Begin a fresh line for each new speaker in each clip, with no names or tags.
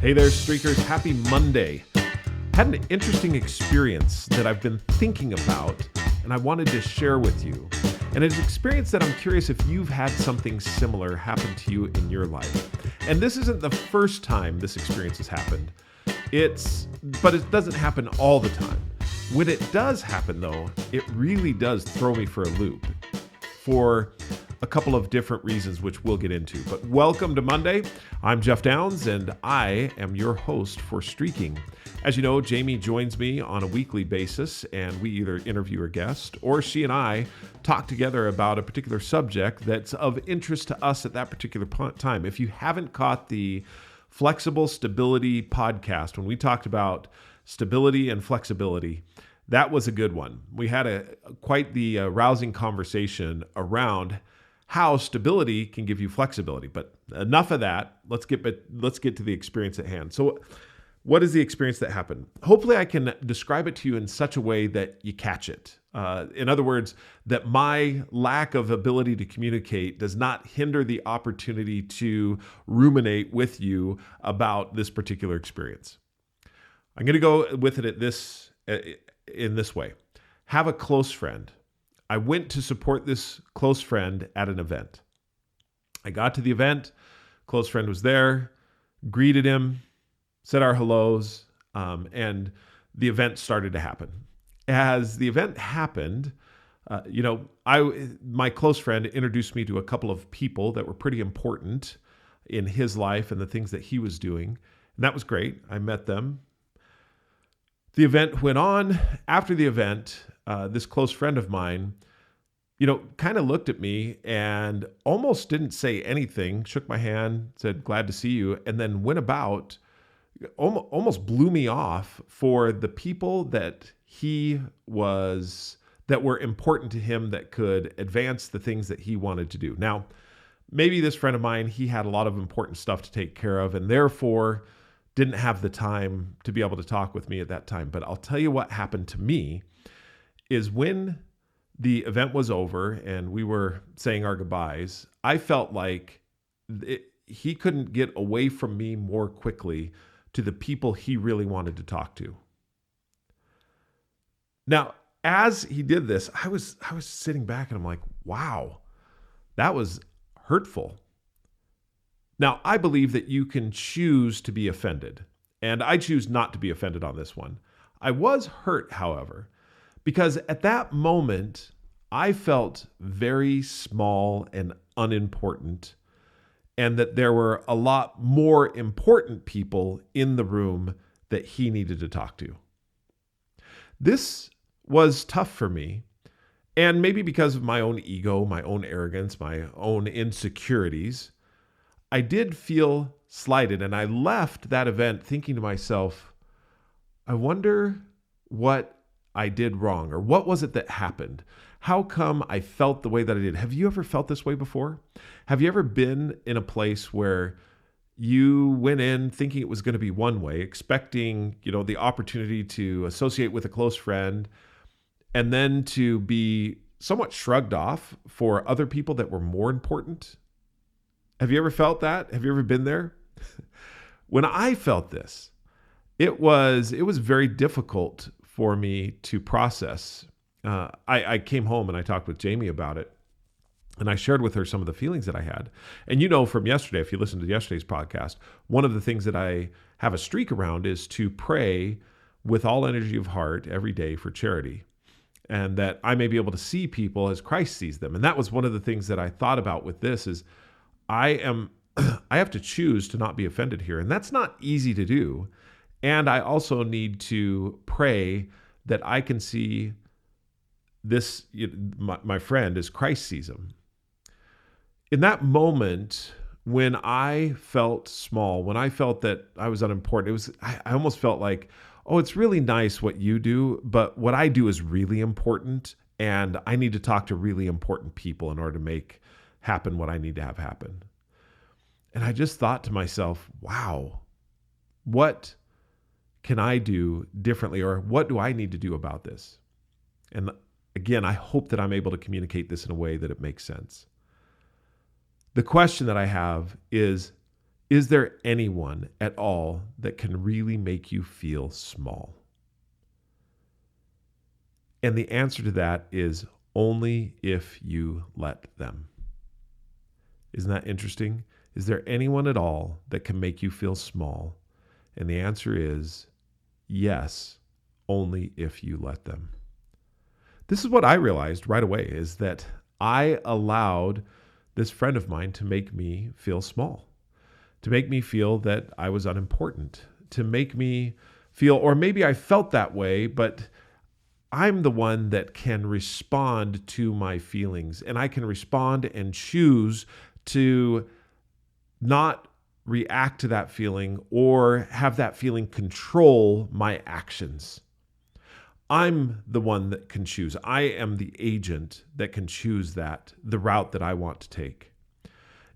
Hey there, Streakers. Happy Monday. Had an interesting experience that I've been thinking about and I wanted to share with you. And it's an experience that I'm curious if you've had something similar happen to you in your life. And this isn't the first time this experience has happened. But it doesn't happen all the time. When it does happen though, it really does throw me for a loop for a couple of different reasons, which we'll get into. But welcome to Monday. I'm Jeff Downs, and I am your host for Streaking. As you know, Jamie joins me on a weekly basis, and we either interview a guest, or she and I talk together about a particular subject that's of interest to us at that particular time. If you haven't caught the Flexible Stability podcast, when we talked about stability and flexibility, that was a good one. We had quite the rousing conversation around how stability can give you flexibility. But enough of that. Let's get to the experience at hand. So what is the experience that happened? Hopefully I can describe it to you in such a way that you catch it. In other words, that my lack of ability to communicate does not hinder the opportunity to ruminate with you about this particular experience. I'm going to go with it in this way. Have a close friend. I went to support this close friend at an event. I got to the event, close friend was there, greeted him, said our hellos, and the event started to happen. As the event happened, my close friend introduced me to a couple of people that were pretty important in his life and the things that he was doing, and that was great. I met them. The event went on. After the event, this close friend of mine, kind of looked at me and almost didn't say anything, shook my hand, said, "Glad to see you," and then went about, almost blew me off for the people that that were important to him that could advance the things that he wanted to do. Now, maybe this friend of mine, he had a lot of important stuff to take care of and therefore didn't have the time to be able to talk with me at that time. But I'll tell you what happened to me is when the event was over and we were saying our goodbyes, I felt like he couldn't get away from me more quickly to the people he really wanted to talk to. Now, as he did this, I was sitting back and I'm like, wow, that was hurtful. Now, I believe that you can choose to be offended, and I choose not to be offended on this one. I was hurt, however, because at that moment, I felt very small and unimportant, and that there were a lot more important people in the room that he needed to talk to. This was tough for me, and maybe because of my own ego, my own arrogance, my own insecurities, I did feel slighted, and I left that event thinking to myself, I wonder what I did wrong, or what was it that happened? How come I felt the way that I did? Have you ever felt this way before? Have you ever been in a place where you went in thinking it was going to be one way, expecting, the opportunity to associate with a close friend, and then to be somewhat shrugged off for other people that were more important? Have you ever felt that? Have you ever been there? When I felt this, it was very difficult for me to process. I came home and I talked with Jamie about it, and I shared with her some of the feelings that I had. And from yesterday, if you listened to yesterday's podcast, one of the things that I have a streak around is to pray with all energy of heart every day for charity, and that I may be able to see people as Christ sees them. And that was one of the things that I thought about with this is I have to choose to not be offended here. And that's not easy to do. And I also need to pray that I can see this, my friend, as Christ sees him. In that moment, when I felt small, when I felt that I was unimportant, I almost felt like, oh, it's really nice what you do, but what I do is really important, and I need to talk to really important people in order to make happen what I need to have happen. And I just thought to myself, wow, what can I do differently, or what do I need to do about this? And again, I hope that I'm able to communicate this in a way that it makes sense. The question that I have is Is there anyone at all that can really make you feel small? And the answer to that is only if you let them. Isn't that interesting? Is there anyone at all that can make you feel small? And the answer is yes, only if you let them. This is what I realized right away, is that I allowed this friend of mine to make me feel small, to make me feel that I was unimportant, to make me feel, or maybe I felt that way, but I'm the one that can respond to my feelings, and I can respond and choose to not react to that feeling or have that feeling control my actions. I'm the one that can choose. I am the agent that can choose the route that I want to take.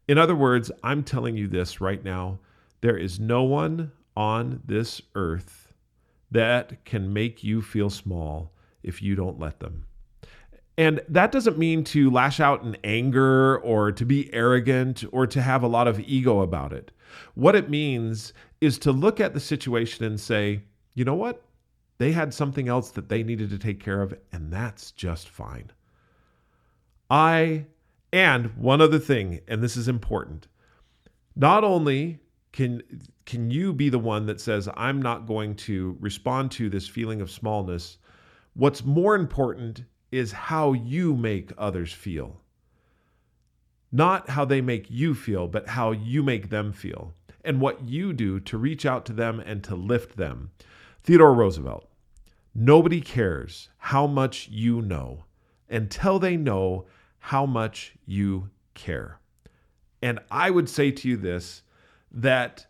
In other words, I'm telling you this right now. There is no one on this earth that can make you feel small if you don't let them. And that doesn't mean to lash out in anger or to be arrogant or to have a lot of ego about it. What it means is to look at the situation and say, you know what? They had something else that they needed to take care of, and that's just fine. And one other thing, and this is important, not only can you be the one that says, I'm not going to respond to this feeling of smallness, what's more important is how you make others feel. Not how they make you feel, but how you make them feel, and what you do to reach out to them and to lift them. Theodore Roosevelt: nobody cares how much you know until they know how much you care. And I would say to you this, that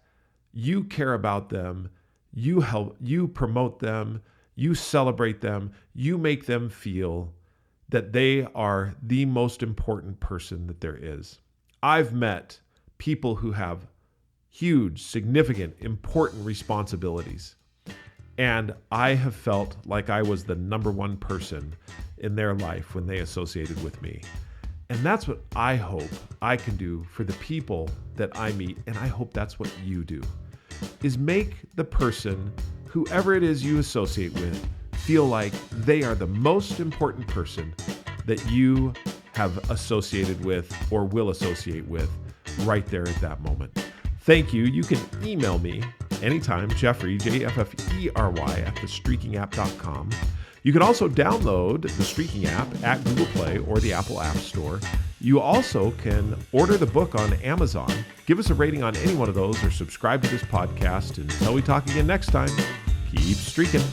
you care about them, you help, you promote them, you celebrate them, you make them feel that they are the most important person that there is. I've met people who have huge, significant, important responsibilities, and I have felt like I was the number one person in their life when they associated with me. And that's what I hope I can do for the people that I meet, and I hope that's what you do, is make the person, whoever it is you associate with, feel like they are the most important person that you have associated with or will associate with right there at that moment. Thank you. You can email me anytime, Jeffrey, Jefffery, at thestreakingapp.com. You can also download the Streaking app at Google Play or the Apple App Store. You also can order the book on Amazon. Give us a rating on any one of those or subscribe to this podcast. Until we talk again next time, keep streaking.